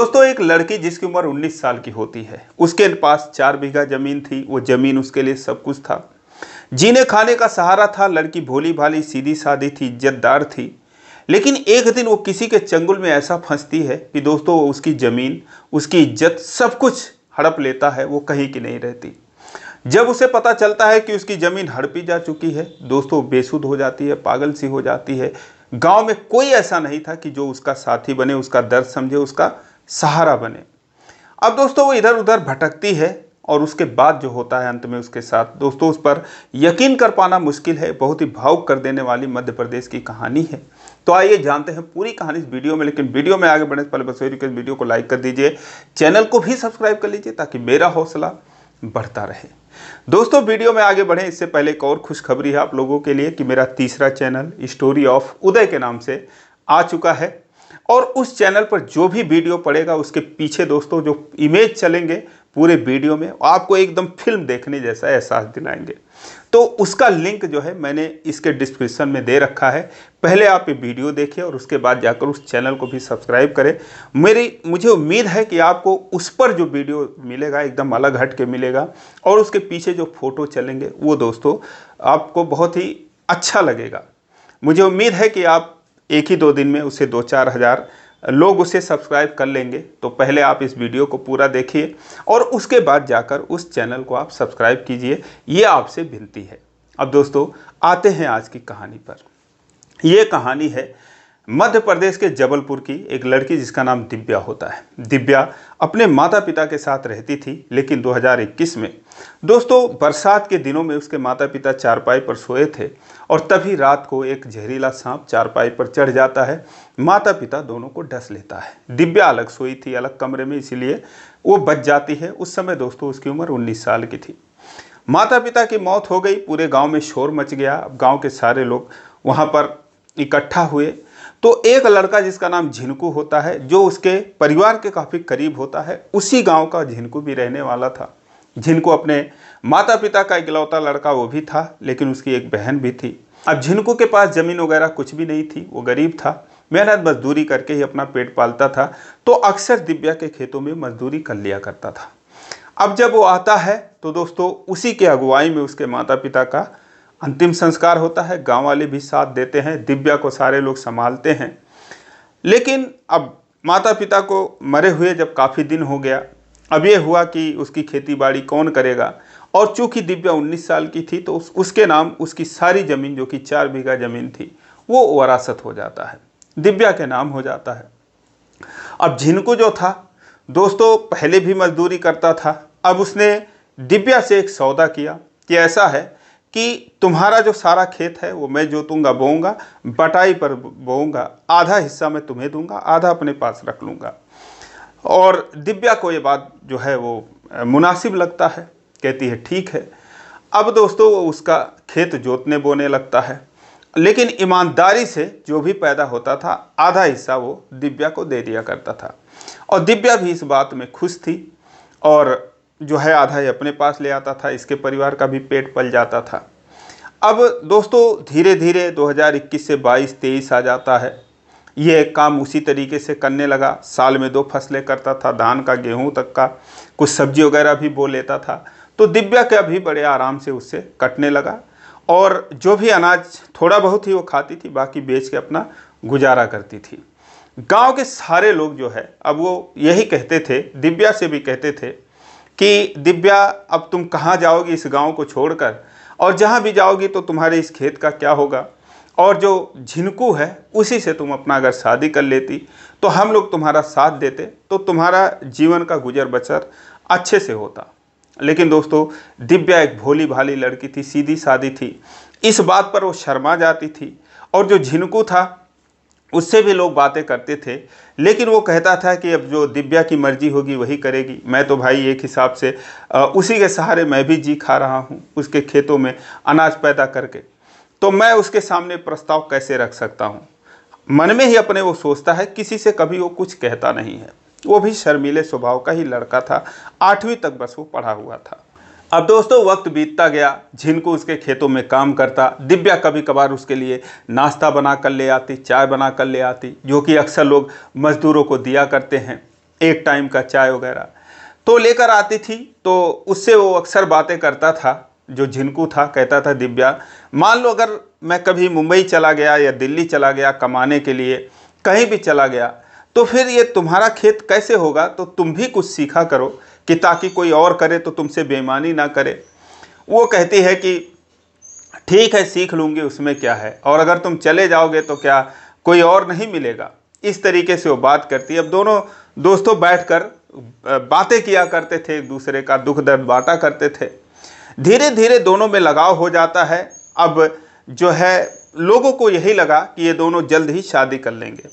दोस्तों एक लड़की जिसकी उम्र 19 साल की होती है, उसके पास 4 बीघा जमीन थी। वो जमीन उसके लिए सब कुछ था, जीने खाने का सहारा था। लड़की भोली भाली सीधी सादी थी, इज्जतदार थी। लेकिन एक दिन वो किसी के चंगुल में ऐसा फंसती है कि दोस्तों उसकी जमीन, उसकी इज्जत, सब कुछ हड़प लेता है। वो कहीं की नहीं रहती। जब उसे पता चलता है कि उसकी जमीन हड़पी जा चुकी है, दोस्तों बेसुध हो जाती है, पागल सी हो जाती है। गांव में कोई ऐसा नहीं था कि जो उसका साथी बने, उसका दर्द समझे, उसका सहारा बने। अब दोस्तों वो इधर उधर भटकती है और उसके बाद जो होता है अंत में उसके साथ, दोस्तों उस पर यकीन कर पाना मुश्किल है। बहुत ही भावुक कर देने वाली मध्य प्रदेश की कहानी है। तो आइए जानते हैं पूरी कहानी इस वीडियो में। लेकिन वीडियो में आगे बढ़ने से पहले बस इस वीडियो को लाइक कर दीजिए, चैनल को भी सब्सक्राइब कर लीजिए ताकि मेरा हौसला बढ़ता रहे। दोस्तों वीडियो में आगे बढ़े इससे पहले एक और खुशखबरी है आप लोगों के लिए कि मेरा तीसरा चैनल स्टोरी ऑफ उदय के नाम से आ चुका है। और उस चैनल पर जो भी वीडियो पड़ेगा उसके पीछे दोस्तों जो इमेज चलेंगे पूरे वीडियो में, आपको एकदम फिल्म देखने जैसा एहसास दिलाएंगे। तो उसका लिंक जो है मैंने इसके डिस्क्रिप्शन में दे रखा है। पहले आप ये वीडियो देखिए और उसके बाद जाकर उस चैनल को भी सब्सक्राइब करें। मुझे उम्मीद है कि आपको उस पर जो वीडियो मिलेगा एकदम अलग हट के मिलेगा और उसके पीछे जो फोटो चलेंगे वो दोस्तों आपको बहुत ही अच्छा लगेगा। मुझे उम्मीद है कि आप एक ही 2 दिन में उसे 2-4 हज़ार लोग उसे सब्सक्राइब कर लेंगे। तो पहले आप इस वीडियो को पूरा देखिए और उसके बाद जाकर उस चैनल को आप सब्सक्राइब कीजिए, ये आपसे विनती है। अब दोस्तों आते हैं आज की कहानी पर। ये कहानी है मध्य प्रदेश के जबलपुर की एक लड़की जिसका नाम दिव्या होता है। दिव्या अपने माता पिता के साथ रहती थी, लेकिन 2021 में दोस्तों बरसात के दिनों में उसके माता पिता चारपाई पर सोए थे और तभी रात को एक जहरीला सांप चारपाई पर चढ़ जाता है। माता पिता दोनों को डस लेता है। दिव्या अलग सोई थी, अलग कमरे में, इसीलिए वो बच जाती है। उस समय दोस्तों उसकी उम्र 19 साल की थी। माता पिता की मौत हो गई, पूरे गाँव में शोर मच गया। अब गाँव के सारे लोग वहाँ पर इकट्ठा हुए तो एक लड़का जिसका नाम झिनकू होता है, जो उसके परिवार के काफ़ी करीब होता है, उसी गांव का झिनकू भी रहने वाला था। झिनकू अपने माता पिता का इकलौता लड़का वो भी था, लेकिन उसकी एक बहन भी थी। अब झिनकू के पास ज़मीन वगैरह कुछ भी नहीं थी, वो गरीब था, मेहनत मजदूरी करके ही अपना पेट पालता था। तो अक्सर दिव्या के खेतों में मजदूरी कर लिया करता था। अब जब वो आता है तो दोस्तों उसी के अगुवाई में उसके माता पिता का अंतिम संस्कार होता है। गांव वाले भी साथ देते हैं, दिव्या को सारे लोग संभालते हैं। लेकिन अब माता पिता को मरे हुए जब काफ़ी दिन हो गया, अब ये हुआ कि उसकी खेती बाड़ी कौन करेगा। और चूंकि दिव्या 19 साल की थी तो उसके नाम उसकी सारी ज़मीन जो कि 4 बीघा ज़मीन थी वो वरासत हो जाता है, दिव्या के नाम हो जाता है। अब झिनकू जो था दोस्तों पहले भी मजदूरी करता था। अब उसने दिव्या से एक सौदा किया कि ऐसा है कि तुम्हारा जो सारा खेत है वो मैं जोतूंगा, बोऊंगा, बटाई पर बोऊंगा, आधा हिस्सा मैं तुम्हें दूंगा, आधा अपने पास रख लूँगा। और दिव्या को ये बात जो है वो मुनासिब लगता है, कहती है ठीक है। अब दोस्तों वो उसका खेत जोतने बोने लगता है, लेकिन ईमानदारी से जो भी पैदा होता था आधा हिस्सा वो दिव्या को दे दिया करता था। और दिव्या भी इस बात में खुश थी और जो है आधा ही अपने पास ले आता था, इसके परिवार का भी पेट पल जाता था। अब दोस्तों धीरे धीरे 2021 से 22-23 आ जाता है। ये काम उसी तरीके से करने लगा। साल में 2 फसलें करता था, धान का, गेहूं तक का, कुछ सब्जी वगैरह भी बो लेता था। तो दिव्या का भी बड़े आराम से उससे कटने लगा और जो भी अनाज थोड़ा बहुत ही वो खाती थी, बाकी बेच के अपना गुजारा करती थी। गाँव के सारे लोग जो है अब वो यही कहते थे, दिव्या से भी कहते थे कि दिव्या अब तुम कहाँ जाओगी इस गांव को छोड़कर, और जहाँ भी जाओगी तो तुम्हारे इस खेत का क्या होगा। और जो झिनकू है उसी से तुम अपना अगर शादी कर लेती तो हम लोग तुम्हारा साथ देते, तो तुम्हारा जीवन का गुजर बसर अच्छे से होता। लेकिन दोस्तों दिव्या एक भोली भाली लड़की थी, सीधी सादी थी। इस बात पर वो शर्मा जाती थी। और जो झिनकू था उससे भी लोग बातें करते थे, लेकिन वो कहता था कि अब जो दिव्या की मर्जी होगी वही करेगी। मैं तो भाई एक हिसाब से उसी के सहारे मैं भी जी खा रहा हूँ, उसके खेतों में अनाज पैदा करके, तो मैं उसके सामने प्रस्ताव कैसे रख सकता हूँ। मन में ही अपने वो सोचता है, किसी से कभी वो कुछ कहता नहीं है। वो भी शर्मीले स्वभाव का ही लड़का था, 8वीं तक बस वो पढ़ा हुआ था। अब दोस्तों वक्त बीतता गया, झिनकू उसके खेतों में काम करता। दिव्या कभी कभार उसके लिए नाश्ता बना कर ले आती, चाय बना कर ले आती, जो कि अक्सर लोग मज़दूरों को दिया करते हैं। एक टाइम का चाय वगैरह तो लेकर आती थी। तो उससे वो अक्सर बातें करता था। जो झिनकू था कहता था, दिव्या मान लो अगर मैं कभी मुंबई चला गया या दिल्ली चला गया कमाने के लिए, कहीं भी चला गया, तो फिर ये तुम्हारा खेत कैसे होगा, तो तुम भी कुछ सीखा करो कि ताकि कोई और करे तो तुमसे बेईमानी ना करे। वो कहती है कि ठीक है सीख लूँगी, उसमें क्या है, और अगर तुम चले जाओगे तो क्या कोई और नहीं मिलेगा। इस तरीके से वो बात करती है। अब दोनों दोस्तों बैठकर बातें किया करते थे, एक दूसरे का दुख दर्द बांटा करते थे। धीरे धीरे दोनों में लगाव हो जाता है। अब जो है लोगों को यही लगा कि ये दोनों जल्द ही शादी कर लेंगे।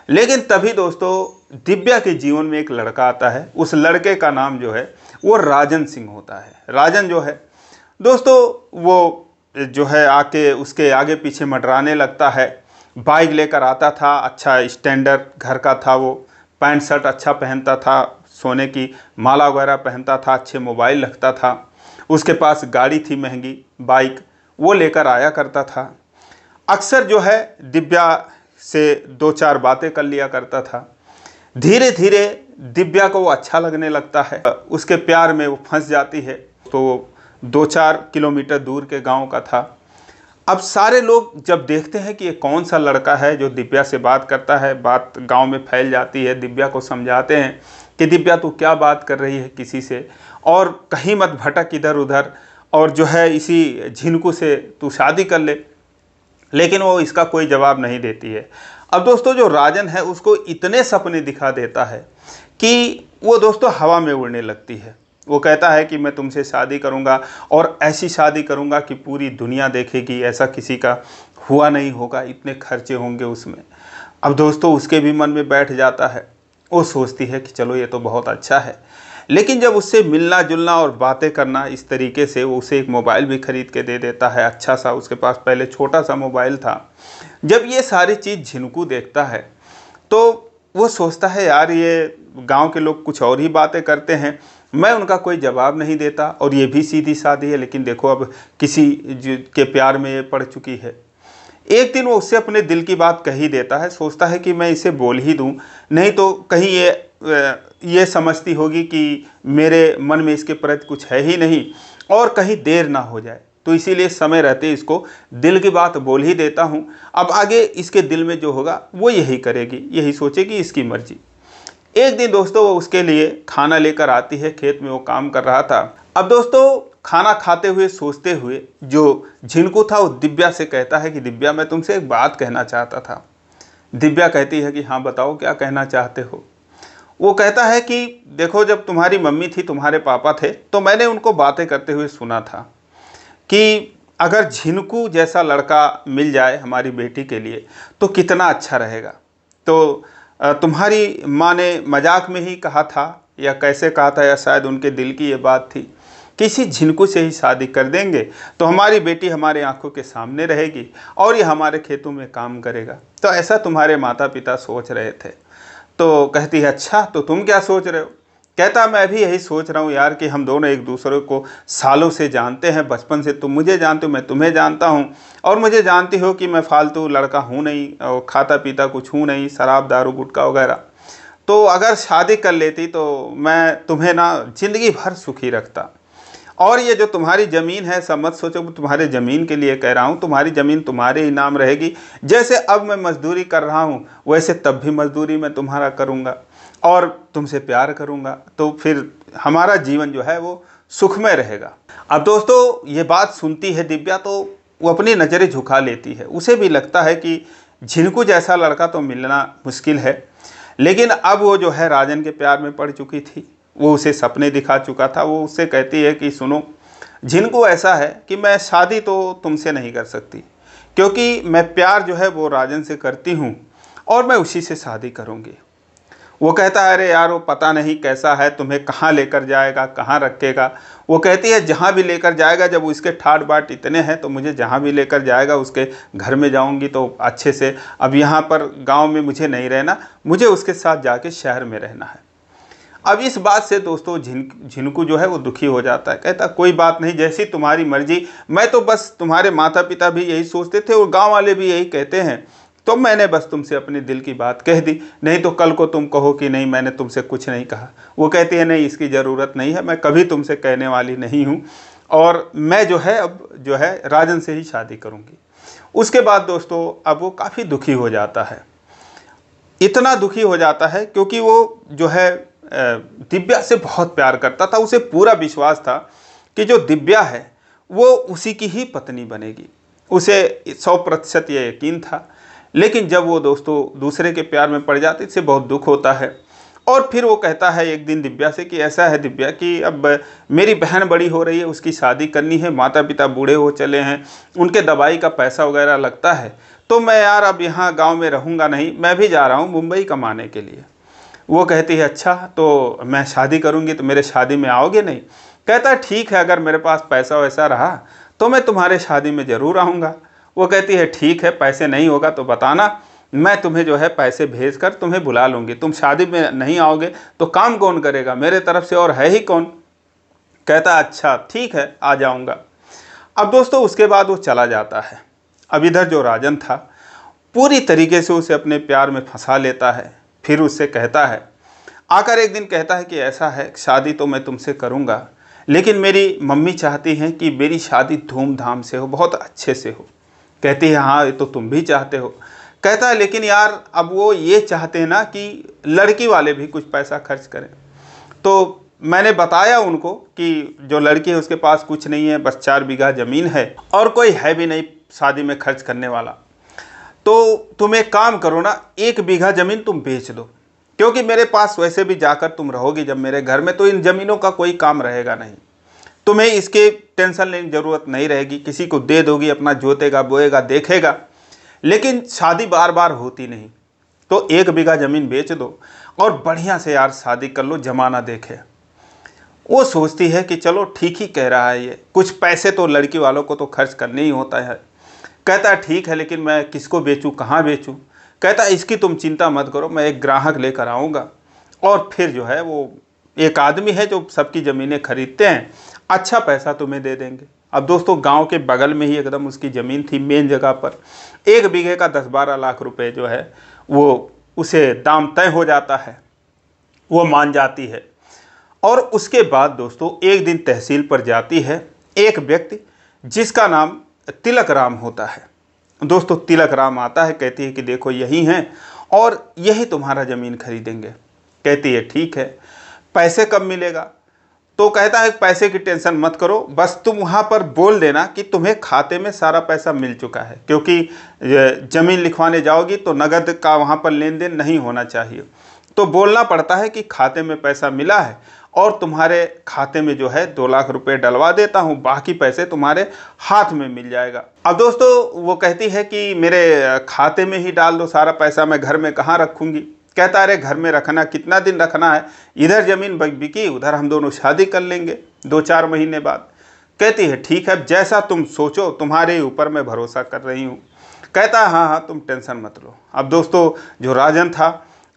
लेकिन तभी दोस्तों दिव्या के जीवन में एक लड़का आता है। उस लड़के का नाम जो है वो राजन सिंह होता है। राजन जो है दोस्तों वो जो है आके उसके आगे पीछे मंडराने लगता है। बाइक लेकर आता था, अच्छा स्टैंडर्ड घर का था, वो पैंट शर्ट अच्छा पहनता था, सोने की माला वगैरह पहनता था, अच्छे मोबाइल रखता था, उसके पास गाड़ी थी महंगी बाइक, वो लेकर आया करता था। अक्सर जो है दिव्या से दो चार बातें कर लिया करता था। धीरे धीरे दिव्या को वो अच्छा लगने लगता है, उसके प्यार में वो फंस जाती है। तो 2-4 किलोमीटर दूर के गांव का था। अब सारे लोग जब देखते हैं कि ये कौन सा लड़का है जो दिव्या से बात करता है, बात गांव में फैल जाती है। दिव्या को समझाते हैं कि दिव्या तू क्या बात कर रही है किसी से, और कहीं मत भटक इधर उधर, और जो है इसी झिनकू से तू शादी कर ले। लेकिन वो इसका कोई जवाब नहीं देती है। अब दोस्तों जो राजन है उसको इतने सपने दिखा देता है कि वो दोस्तों हवा में उड़ने लगती है। वो कहता है कि मैं तुमसे शादी करूंगा और ऐसी शादी करूंगा कि पूरी दुनिया देखेगी, ऐसा किसी का हुआ नहीं होगा, इतने खर्चे होंगे उसमें। अब दोस्तों उसके भी मन में बैठ जाता है। वो सोचती है कि चलो ये तो बहुत अच्छा है। लेकिन जब उससे मिलना जुलना और बातें करना इस तरीके से, वो उसे एक मोबाइल भी खरीद के दे देता है अच्छा सा। उसके पास पहले छोटा सा मोबाइल था। जब ये सारी चीज़ झिनकू देखता है तो वो सोचता है यार ये गांव के लोग कुछ और ही बातें करते हैं, मैं उनका कोई जवाब नहीं देता, और ये भी सीधी सादी है, लेकिन देखो अब किसी के प्यार में ये पड़ चुकी है। एक दिन वो उससे अपने दिल की बात कह ही देता है। सोचता है कि मैं इसे बोल ही दूं, नहीं तो कहीं ये समझती होगी कि मेरे मन में इसके प्रति कुछ है ही नहीं, और कहीं देर ना हो जाए। तो इसीलिए समय रहते इसको दिल की बात बोल ही देता हूँ। अब आगे इसके दिल में जो होगा वो यही करेगी, यही सोचेगी, इसकी मर्जी। एक दिन दोस्तों वो उसके लिए खाना लेकर आती है। खेत में वो काम कर रहा था। अब दोस्तों खाना खाते हुए सोचते हुए जो झिनकू था वो दिव्या से कहता है कि दिव्या मैं तुमसे एक बात कहना चाहता था। दिव्या कहती है कि हाँ बताओ क्या कहना चाहते हो। वो कहता है कि देखो जब तुम्हारी मम्मी थी, तुम्हारे पापा थे, तो मैंने उनको बातें करते हुए सुना था कि अगर झिनकू जैसा लड़का मिल जाए हमारी बेटी के लिए तो कितना अच्छा रहेगा। तो तुम्हारी माँ ने मजाक में ही कहा था या कैसे कहा था, या शायद उनके दिल की ये बात थी, किसी झिनकू से ही शादी कर देंगे तो हमारी बेटी हमारे आंखों के सामने रहेगी और ये हमारे खेतों में काम करेगा। तो ऐसा तुम्हारे माता पिता सोच रहे थे। तो कहती है अच्छा तो तुम क्या सोच रहे हो। कहता मैं भी यही सोच रहा हूँ यार कि हम दोनों एक दूसरे को सालों से जानते हैं, बचपन से तुम मुझे जानते हो, मैं तुम्हें जानता हूँ, और मुझे जानती हो कि मैं फालतू लड़का हूँ नहीं, और खाता पीता कुछ हूँ नहीं, शराब दारू गुटखा वगैरह। तो अगर शादी कर लेती तो मैं तुम्हें ना ज़िंदगी भर सुखी रखता। और ये जो तुम्हारी ज़मीन है सब मत सोचो, तुम्हारे ज़मीन के लिए कह रहा हूँ, तुम्हारी ज़मीन तुम्हारे ही नाम रहेगी। जैसे अब मैं मजदूरी कर रहा हूँ वैसे तब भी मजदूरी मैं तुम्हारा करूँगा और तुमसे प्यार करूँगा, तो फिर हमारा जीवन जो है वो सुखमय रहेगा। अब दोस्तों ये बात सुनती है दिव्या तो वो अपनी नज़रें झुका लेती है। उसे भी लगता है कि झिनकू जैसा लड़का तो मिलना मुश्किल है। लेकिन अब वो जो है राजन के प्यार में पड़ चुकी थी, वो उसे सपने दिखा चुका था। वो उससे कहती है कि सुनो झिनकू, ऐसा है कि मैं शादी तो तुमसे नहीं कर सकती, क्योंकि मैं प्यार जो है वो राजन से करती हूँ और मैं उसी से शादी करूँगी। वो कहता है अरे यार वो पता नहीं कैसा है, तुम्हें कहाँ लेकर जाएगा, कहाँ रखेगा। वो कहती है जहाँ भी लेकर जाएगा, जब उसके ठाट बाट इतने हैं तो मुझे जहाँ भी लेकर जाएगा उसके घर में जाऊँगी तो अच्छे से। अब यहाँ पर गांव में मुझे नहीं रहना, मुझे उसके साथ जाके शहर में रहना है। अब इस बात से दोस्तों झिनकू जो है वो दुखी हो जाता है। कहता कोई बात नहीं, जैसी तुम्हारी मर्जी, मैं तो बस, तुम्हारे माता पिता भी यही सोचते थे और गाँव वाले भी यही कहते हैं तो मैंने बस तुमसे अपने दिल की बात कह दी, नहीं तो कल को तुम कहो कि नहीं मैंने तुमसे कुछ नहीं कहा। वो कहती है नहीं, इसकी ज़रूरत नहीं है, मैं कभी तुमसे कहने वाली नहीं हूँ, और मैं जो है अब जो है राजन से ही शादी करूँगी। उसके बाद दोस्तों अब वो काफ़ी दुखी हो जाता है, इतना दुखी हो जाता है क्योंकि वो जो है दिव्या से बहुत प्यार करता था। उसे पूरा विश्वास था कि जो दिव्या है वो उसी की ही पत्नी बनेगी, उसे 100% ये यकीन था। लेकिन जब वो दोस्तों दूसरे के प्यार में पड़ जाती इससे बहुत दुख होता है। और फिर वो कहता है एक दिन दिव्या से कि ऐसा है दिव्या कि अब मेरी बहन बड़ी हो रही है, उसकी शादी करनी है, माता पिता बूढ़े हो चले हैं, उनके दवाई का पैसा वगैरह लगता है, तो मैं यार अब यहाँ गांव में रहूँगा नहीं, मैं भी जा रहा हूँ मुंबई कमाने के लिए। वो कहती है अच्छा तो मैं शादी करूँगी तो मेरे शादी में आओगे नहीं? कहता है ठीक है, अगर मेरे पास पैसा वैसा रहा तो मैं तुम्हारे शादी में ज़रूर आऊँगा। वो कहती है ठीक है, पैसे नहीं होगा तो बताना, मैं तुम्हें जो है पैसे भेज कर तुम्हें बुला लूँगी। तुम शादी में नहीं आओगे तो काम कौन करेगा, मेरे तरफ से और है ही कौन। कहता अच्छा ठीक है, आ जाऊँगा। अब दोस्तों उसके बाद वो चला जाता है। अब इधर जो राजन था पूरी तरीके से उसे अपने प्यार में फंसा लेता है। फिर उससे कहता है, आकर एक दिन कहता है कि ऐसा है शादी तो मैं तुमसे करूँगा, लेकिन मेरी मम्मी चाहती हैं कि मेरी शादी धूमधाम से हो, बहुत अच्छे से हो। कहती है हाँ ये तो तुम भी चाहते हो। कहता है लेकिन यार अब वो ये चाहते हैं ना कि लड़की वाले भी कुछ पैसा खर्च करें। तो मैंने बताया उनको कि जो लड़की है उसके पास कुछ नहीं है, बस 4 बीघा ज़मीन है और कोई है भी नहीं शादी में खर्च करने वाला। तो तुम एक काम करो ना, 1 बीघा ज़मीन तुम बेच दो, क्योंकि मेरे पास वैसे भी जाकर तुम रहोगी जब मेरे घर में, तो इन ज़मीनों का कोई काम रहेगा नहीं, तुम्हें इसके टेंशन लेने की ज़रूरत नहीं रहेगी, किसी को दे दोगी, अपना जोतेगा बोएगा देखेगा, लेकिन शादी बार बार होती नहीं। तो 1 बीघा ज़मीन बेच दो और बढ़िया से यार शादी कर लो, जमाना देखे। वो सोचती है कि चलो ठीक ही कह रहा है ये, कुछ पैसे तो लड़की वालों को तो खर्च करने ही होता है। कहता है ठीक है, लेकिन मैं किसको बेचूं, कहाँ बेचूं? कहता है इसकी तुम चिंता मत करो, मैं एक ग्राहक लेकर आऊँगा और फिर जो है वो एक आदमी है जो सबकी ज़मीनें खरीदते हैं, अच्छा पैसा तुम्हें दे देंगे। अब दोस्तों गांव के बगल में ही एकदम उसकी ज़मीन थी, मेन जगह पर। 1 बीघे का 10-12 लाख रुपए जो है वो उसे दाम तय हो जाता है, वो मान जाती है। और उसके बाद दोस्तों एक दिन तहसील पर जाती है एक व्यक्ति जिसका नाम तिलक राम होता है। दोस्तों तिलक राम आता है, कहती है कि देखो यही हैं और यही तुम्हारा ज़मीन खरीदेंगे। कहती है ठीक है, पैसे कब मिलेगा? तो कहता है पैसे की टेंशन मत करो, बस तुम वहाँ पर बोल देना कि तुम्हें खाते में सारा पैसा मिल चुका है, क्योंकि ज़मीन लिखवाने जाओगी तो नगद का वहाँ पर लेन देन नहीं होना चाहिए। तो बोलना पड़ता है कि खाते में पैसा मिला है और तुम्हारे खाते में जो है 2 लाख रुपए डलवा देता हूँ, बाकी पैसे तुम्हारे हाथ में मिल जाएगा। अब दोस्तों वो कहती है कि मेरे खाते में ही डाल दो सारा पैसा, मैं घर में कहाँ रखूँगी? कहता अरे घर में रखना कितना दिन रखना है, इधर ज़मीन बिकी उधर हम दोनों शादी कर लेंगे 2-4 महीने बाद। कहती है ठीक है, जैसा तुम सोचो, तुम्हारे ऊपर मैं भरोसा कर रही हूँ। कहता है हाँ हाँ तुम टेंशन मत लो। अब दोस्तों जो राजन था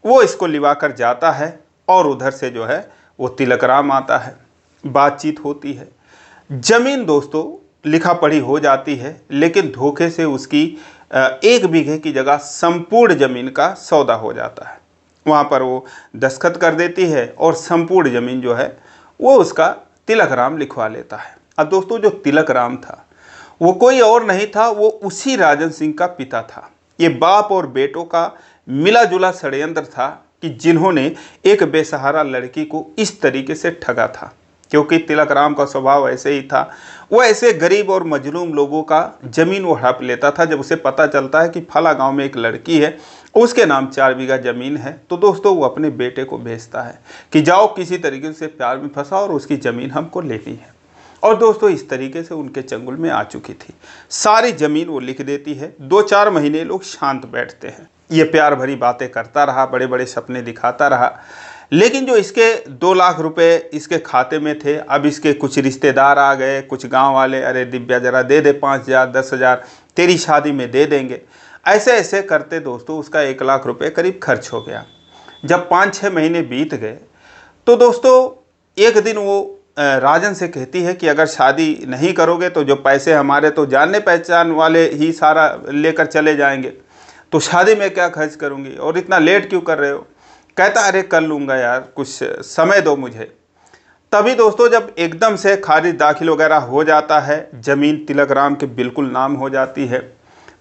वो इसको लिवा कर जाता है और उधर से जो है वो तिलक राम आता है, बातचीत होती है। ज़मीन दोस्तों लिखा पढ़ी हो जाती है, लेकिन धोखे से उसकी 1 बीघे की जगह संपूर्ण ज़मीन का सौदा हो जाता है। वहाँ पर वो दस्तखत कर देती है और संपूर्ण ज़मीन जो है वो उसका तिलक राम लिखवा लेता है। अब दोस्तों जो तिलक राम था वो कोई और नहीं था, वो उसी राजन सिंह का पिता था। ये बाप और बेटों का मिला जुला षड्यंत्र था कि जिन्होंने एक बेसहारा लड़की को इस तरीके से ठगा था, क्योंकि तिलक राम का स्वभाव ऐसे ही था। वो ऐसे गरीब और मजलूम लोगों का ज़मीन वो हड़प लेता था। जब उसे पता चलता है कि फला गांव में एक लड़की है, उसके नाम 4 बीघा ज़मीन है, तो दोस्तों वो अपने बेटे को भेजता है कि जाओ किसी तरीके से प्यार में फंसाओ और उसकी ज़मीन हमको लेनी है। और दोस्तों इस तरीके से उनके चंगुल में आ चुकी थी। सारी ज़मीन वो लिख देती है। 2-4 महीने लोग शांत बैठते हैं। ये प्यार भरी बातें करता रहा, बड़े बड़े सपने दिखाता रहा, लेकिन जो इसके 2 लाख रुपए इसके खाते में थे, अब इसके कुछ रिश्तेदार आ गए, कुछ गांव वाले, अरे दिव्या जरा दे दे 5,000 10,000 तेरी शादी में दे देंगे। ऐसे ऐसे करते दोस्तों उसका 1 लाख रुपए करीब खर्च हो गया। जब 5-6 महीने बीत गए तो दोस्तों एक दिन वो राजन से कहती है कि अगर शादी नहीं करोगे तो जो पैसे हमारे तो जानने पहचान वाले ही सारा लेकर चले जाएंगे। तो शादी में क्या खर्च करूँगी और इतना लेट क्यों कर रहे हो। कहता अरे कर लूँगा यार, कुछ समय दो मुझे। तभी दोस्तों जब एकदम से खारिज दाखिल वगैरह हो जाता है, ज़मीन तिलक राम के बिल्कुल नाम हो जाती है,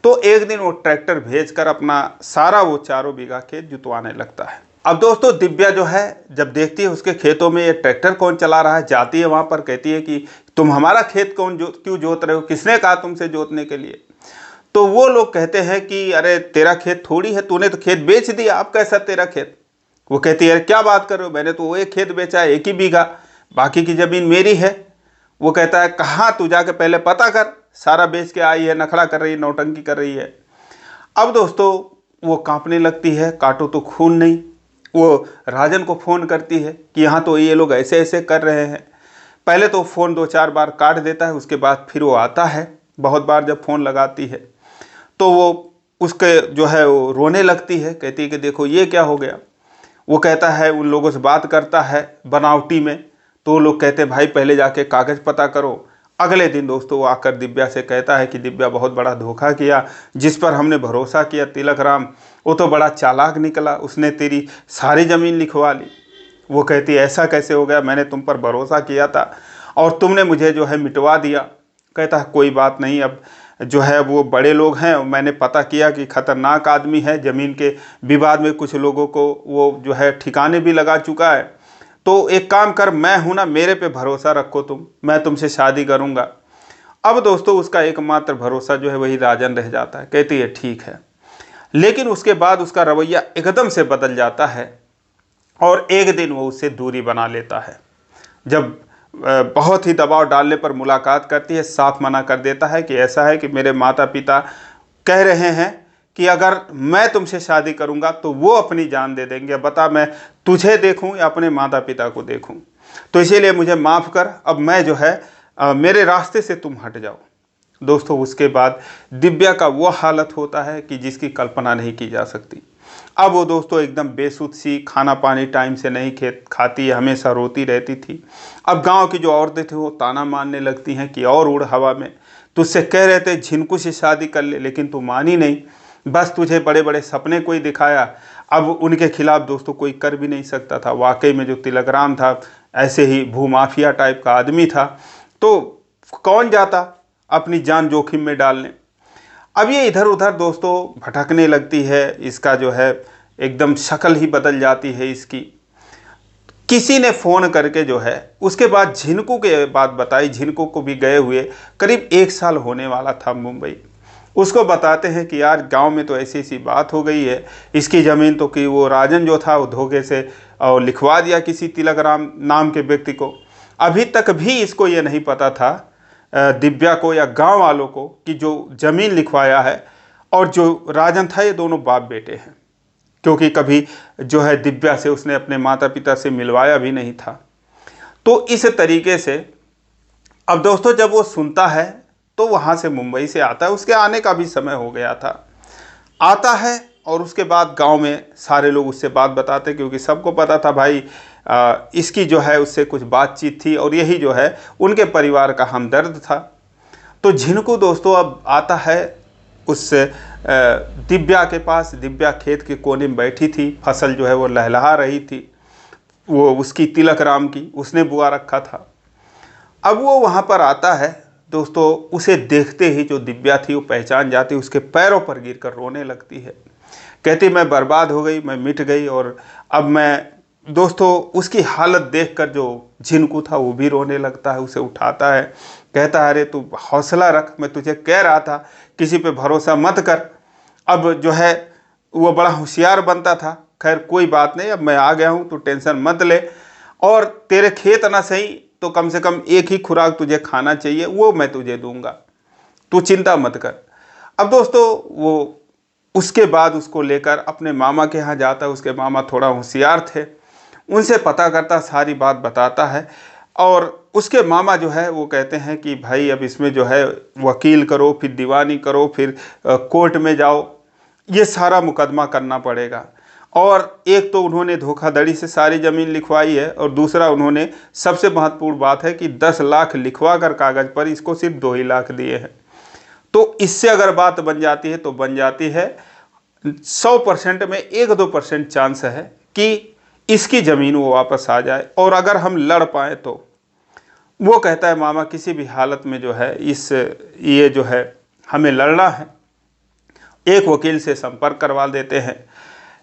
तो एक दिन वो ट्रैक्टर भेजकर अपना सारा वो 4 बीघा खेत जुतवाने लगता है। अब दोस्तों दिव्या जो है जब देखती है उसके खेतों में ये ट्रैक्टर कौन चला रहा है, जाती है वहाँ पर, कहती है कि तुम हमारा खेत क्यों जोत रहे हो, किसने कहा तुमसे जोतने के लिए। तो वो लोग कहते हैं कि अरे तेरा खेत थोड़ी है, तूने तो खेत बेच दिया, अब कैसा तेरा खेत। वो कहती है क्या बात कर रहे हो, मैंने तो वो एक खेत बेचा है, 1 ही बीघा, बाकी की ज़मीन मेरी है। वो कहता है कहाँ, तू जाके पहले पता कर, सारा बेच के आई है, नखड़ा कर रही है, नौटंकी कर रही है। अब दोस्तों वो कांपने लगती है, काटो तो खून नहीं। वो राजन को फ़ोन करती है कि यहाँ तो ये लोग ऐसे ऐसे कर रहे हैं। पहले तो फ़ोन 2-4 बार काट देता है, उसके बाद फिर वो आता है। बहुत बार जब फ़ोन लगाती है तो वो उसके जो है वो रोने लगती है, कहती है कि देखो ये क्या हो गया। वो कहता है, उन लोगों से बात करता है बनावटी में, तो वो लोग कहते हैं भाई पहले जाके कागज़ पता करो। अगले दिन दोस्तों वो आकर दिव्या से कहता है कि दिव्या बहुत बड़ा धोखा किया, जिस पर हमने भरोसा किया तिलक राम, वो तो बड़ा चालाक निकला, उसने तेरी सारी ज़मीन लिखवा ली। वो कहती है ऐसा कैसे हो गया, मैंने तुम पर भरोसा किया था और तुमने मुझे जो है मिटवा दिया। कहता है कोई बात नहीं, अब जो है वो बड़े लोग हैं, मैंने पता किया कि खतरनाक आदमी है, ज़मीन के विवाद में कुछ लोगों को वो जो है ठिकाने भी लगा चुका है। तो एक काम कर, मैं हूं ना, मेरे पे भरोसा रखो तुम, मैं तुमसे शादी करूंगा। अब दोस्तों उसका एकमात्र भरोसा जो है वही राजन रह जाता है। कहती है ठीक है, लेकिन उसके बाद उसका रवैया एकदम से बदल जाता है और एक दिन वो उससे दूरी बना लेता है। जब बहुत ही दबाव डालने पर मुलाकात करती है, साफ मना कर देता है कि ऐसा है कि मेरे माता पिता कह रहे हैं कि अगर मैं तुमसे शादी करूंगा तो वो अपनी जान दे देंगे, बता मैं तुझे देखूं या अपने माता पिता को देखूं, तो इसीलिए मुझे माफ़ कर, अब मैं जो है मेरे रास्ते से तुम हट जाओ। दोस्तों उसके बाद दिव्या का वो हालत होता है कि जिसकी कल्पना नहीं की जा सकती। अब वो दोस्तों एकदम बेसुध सी, खाना पानी टाइम से नहीं खाती है, हमेशा रोती रहती थी। अब गांव की जो औरतें थी वो ताना मारने लगती हैं कि और उड़ हवा में, तुझसे कह रहे थे झिनकू से शादी कर ले, लेकिन तू मानी नहीं, बस तुझे बड़े बड़े सपने कोई दिखाया। अब उनके खिलाफ दोस्तों कोई कर भी नहीं सकता था। वाकई में जो तिलक राम था ऐसे ही भूमाफिया टाइप का आदमी था, तो कौन जाता अपनी जान जोखिम में डालने। अब ये इधर उधर दोस्तों भटकने लगती है, इसका जो है एकदम शक्ल ही बदल जाती है इसकी। किसी ने फ़ोन करके जो है उसके बाद झिनकू के बात बताई, झिनकू को भी गए हुए करीब 1 साल होने वाला था मुंबई। उसको बताते हैं कि यार गांव में तो ऐसी ऐसी बात हो गई है, इसकी ज़मीन तो कि वो राजन जो था वो धोखे से और लिखवा दिया किसी तिलक राम नाम के व्यक्ति को। अभी तक भी इसको ये नहीं पता था दिव्या को या गांव वालों को कि जो ज़मीन लिखवाया है और जो राजन था ये दोनों बाप बेटे हैं, क्योंकि कभी जो है दिव्या से उसने अपने माता पिता से मिलवाया भी नहीं था। तो इस तरीके से अब दोस्तों जब वो सुनता है तो वहाँ से मुंबई से आता है, उसके आने का भी समय हो गया था। आता है और उसके बाद गांव में सारे लोग उससे बात बताते, क्योंकि सबको पता था भाई इसकी जो है उससे कुछ बातचीत थी और यही जो है उनके परिवार का हमदर्द था। तो झिनकू दोस्तों अब आता है उस दिव्या के पास। दिव्या खेत के कोने में बैठी थी, फसल जो है वो लहलहा रही थी, वो उसकी तिलक राम की उसने बुआ रखा था। अब वो वहाँ पर आता है दोस्तों, उसे देखते ही जो दिव्या थी वो पहचान जाती, उसके पैरों पर गिरकर रोने लगती है। कहती मैं बर्बाद हो गई, मैं मिट गई। और अब मैं दोस्तों उसकी हालत देखकर जो झिनकू था वो भी रोने लगता है, उसे उठाता है, कहता है अरे तू हौसला रख, मैं तुझे कह रहा था किसी पे भरोसा मत कर। अब जो है वो बड़ा होशियार बनता था, खैर कोई बात नहीं, अब मैं आ गया हूँ, तू टेंशन मत ले। और तेरे खेत ना सही तो कम से कम एक ही खुराक तुझे खाना चाहिए, वो मैं तुझे दूंगा, तू चिंता मत कर। अब दोस्तों वो उसके बाद उसको लेकर अपने मामा के यहाँ जाता है। उसके मामा थोड़ा होशियार थे, उनसे पता करता, सारी बात बताता है। और उसके मामा जो है वो कहते हैं कि भाई अब इसमें जो है वकील करो, फिर दीवानी करो, फिर कोर्ट में जाओ, ये सारा मुकदमा करना पड़ेगा। और एक तो उन्होंने धोखाधड़ी से सारी ज़मीन लिखवाई है, और दूसरा उन्होंने सबसे महत्वपूर्ण बात है कि 10 लाख लिखवा कर कागज़ पर इसको सिर्फ 2 ही लाख दिए हैं। तो इससे अगर बात बन जाती है तो बन जाती है, 100% में 1-2% चांस है कि इसकी ज़मीन वो वापस आ जाए, और अगर हम लड़ पाए तो वो कहता है मामा किसी भी हालत में जो है ये जो है हमें लड़ना है, एक वकील से संपर्क करवा देते हैं।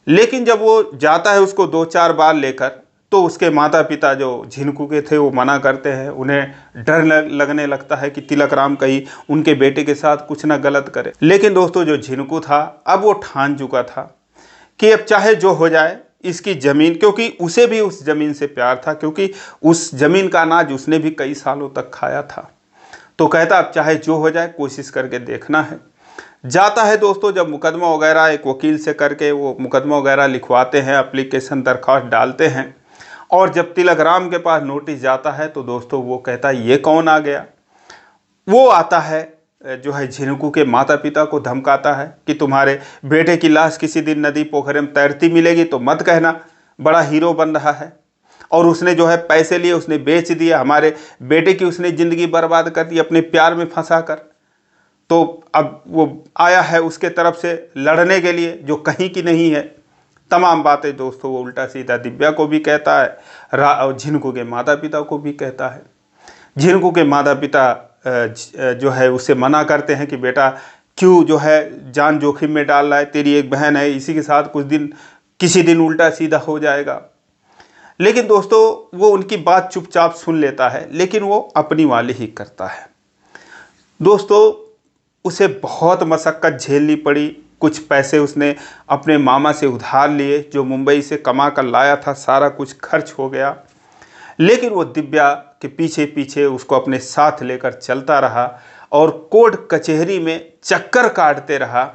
लेकिन जब वो जाता है उसको 2-4 बार लेकर, तो उसके माता पिता जो झिनकू के थे वो मना करते हैं। उन्हें डर लगने लगता है कि तिलक राम कहीं उनके बेटे के साथ कुछ ना गलत करे। लेकिन दोस्तों जो झिनकू था अब वो ठान चुका था कि अब चाहे जो हो जाए इसकी ज़मीन, क्योंकि उसे भी उस ज़मीन से प्यार था, क्योंकि उस ज़मीन का अनाज उसने भी कई सालों तक खाया था। तो कहता अब चाहे जो हो जाए कोशिश करके देखना है। जाता है दोस्तों, जब मुकदमा वगैरह एक वकील से करके वो मुकदमा वगैरह लिखवाते हैं, एप्लीकेशन दरख्वास्त डालते हैं, और जब तिलक राम के पास नोटिस जाता है तो दोस्तों वो कहता है ये कौन आ गया। वो आता है जो है झिनकू के माता पिता को धमकाता है कि तुम्हारे बेटे की लाश किसी दिन नदी पोखरे में तैरती मिलेगी तो मत कहना, बड़ा हीरो बन रहा है, और उसने जो है पैसे लिए उसने बेच दिया, हमारे बेटे की उसने ज़िंदगी बर्बाद कर दी अपने प्यार में फंसा कर। तो अब वो आया है उसके तरफ से लड़ने के लिए जो कहीं की नहीं है। तमाम बातें दोस्तों वो उल्टा सीधा दिव्या को भी कहता है और झिनकू के माता पिता को भी कहता है। झिनकू के माता पिता जो है उसे मना करते हैं कि बेटा क्यों जो है जान जोखिम में डाल रहा है, तेरी एक बहन है, इसी के साथ किसी दिन उल्टा सीधा हो जाएगा। लेकिन दोस्तों वो उनकी बात चुपचाप सुन लेता है, लेकिन वो अपनी वाली ही करता है। दोस्तों उसे बहुत मशक्क़त झेलनी पड़ी, कुछ पैसे उसने अपने मामा से उधार लिए जो मुंबई से कमा कर लाया था, सारा कुछ खर्च हो गया। लेकिन वो दिव्या के पीछे पीछे उसको अपने साथ लेकर चलता रहा और कोर्ट कचहरी में चक्कर काटते रहा।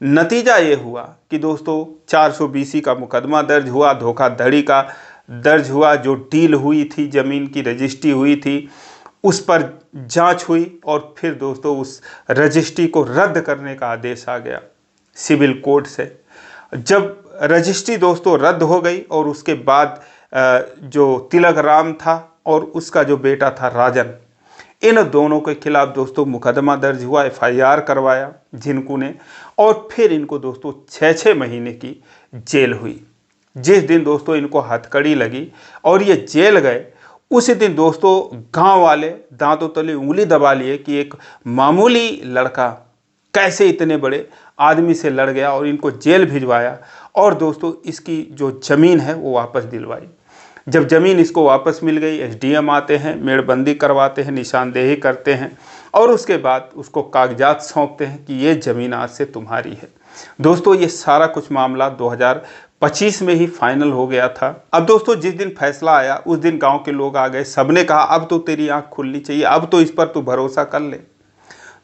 नतीजा ये हुआ कि दोस्तों 420 का मुकदमा दर्ज हुआ, धोखाधड़ी का दर्ज हुआ, जो डील हुई थी, ज़मीन की रजिस्ट्री हुई थी, उस पर जांच हुई, और फिर दोस्तों उस रजिस्ट्री को रद्द करने का आदेश आ गया सिविल कोर्ट से। जब रजिस्ट्री दोस्तों रद्द हो गई और उसके बाद जो तिलक राम था और उसका जो बेटा था राजन, इन दोनों के खिलाफ दोस्तों मुकदमा दर्ज हुआ, FIR करवाया झिनकू ने, और फिर इनको दोस्तों 6-6 महीने की जेल हुई। जिस दिन दोस्तों इनको हथकड़ी लगी और ये जेल गए, उसी दिन दोस्तों गांव वाले दांतों तले उंगली दबा लिए कि एक मामूली लड़का कैसे इतने बड़े आदमी से लड़ गया और इनको जेल भिजवाया, और दोस्तों इसकी जो ज़मीन है वो वापस दिलवाई। जब ज़मीन इसको वापस मिल गई, SDM आते हैं, मेड़बंदी करवाते हैं, निशानदेही करते हैं, और उसके बाद उसको कागजात सौंपते हैं कि ये ज़मीन आज से तुम्हारी है। दोस्तों ये सारा कुछ मामला 2025 में ही फाइनल हो गया था। अब दोस्तों जिस दिन फैसला आया उस दिन गांव के लोग आ गए, सबने कहा अब तो तेरी आंख खुलनी चाहिए, अब तो इस पर तू भरोसा कर ले।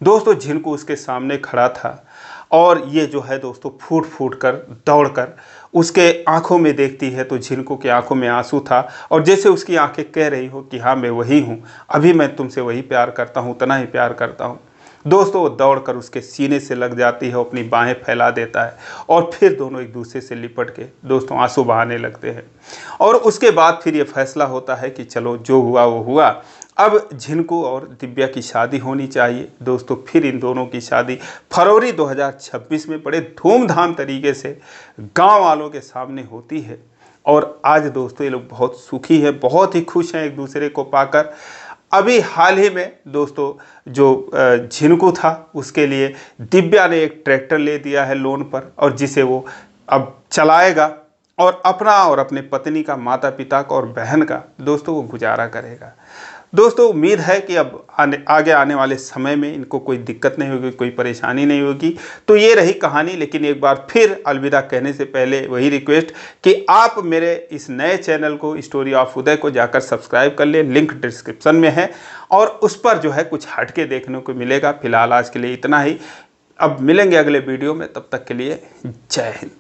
दोस्तों झिनकू उसके सामने खड़ा था, और ये जो है दोस्तों फूट फूट कर दौड़ कर उसके आंखों में देखती है, तो झिनकू की आंखों में आंसू था, और जैसे उसकी आंखें कह रही हो कि हाँ मैं वही हूँ, अभी मैं तुमसे वही प्यार करता हूँ, उतना ही प्यार करता हूँ। दोस्तों वो दौड़कर उसके सीने से लग जाती है, अपनी बाहें फैला देता है, और फिर दोनों एक दूसरे से लिपट के दोस्तों आंसू बहाने लगते हैं। और उसके बाद फिर ये फैसला होता है कि चलो जो हुआ वो हुआ, अब झिनकू और दिव्या की शादी होनी चाहिए। दोस्तों फिर इन दोनों की शादी फरवरी 2026 में बड़े धूमधाम तरीके से गांव वालों के सामने होती है, और आज दोस्तों ये लोग बहुत सुखी है, बहुत ही खुश हैं एक दूसरे को पाकर। अभी हाल ही में दोस्तों जो झिनकू था उसके लिए दिव्या ने एक ट्रैक्टर ले दिया है लोन पर, और जिसे वो अब चलाएगा और अपना और अपने पत्नी का, माता पिता का और बहन का दोस्तों वो गुजारा करेगा। दोस्तों उम्मीद है कि अब आगे आने वाले समय में इनको कोई दिक्कत नहीं होगी, कोई परेशानी नहीं होगी। तो ये रही कहानी। लेकिन एक बार फिर अलविदा कहने से पहले वही रिक्वेस्ट कि आप मेरे इस नए चैनल को स्टोरी ऑफ उदय को जाकर सब्सक्राइब कर लें, लिंक डिस्क्रिप्शन में है, और उस पर जो है कुछ हटके देखने को मिलेगा। फिलहाल आज के लिए इतना ही, अब मिलेंगे अगले वीडियो में, तब तक के लिए जय हिंद।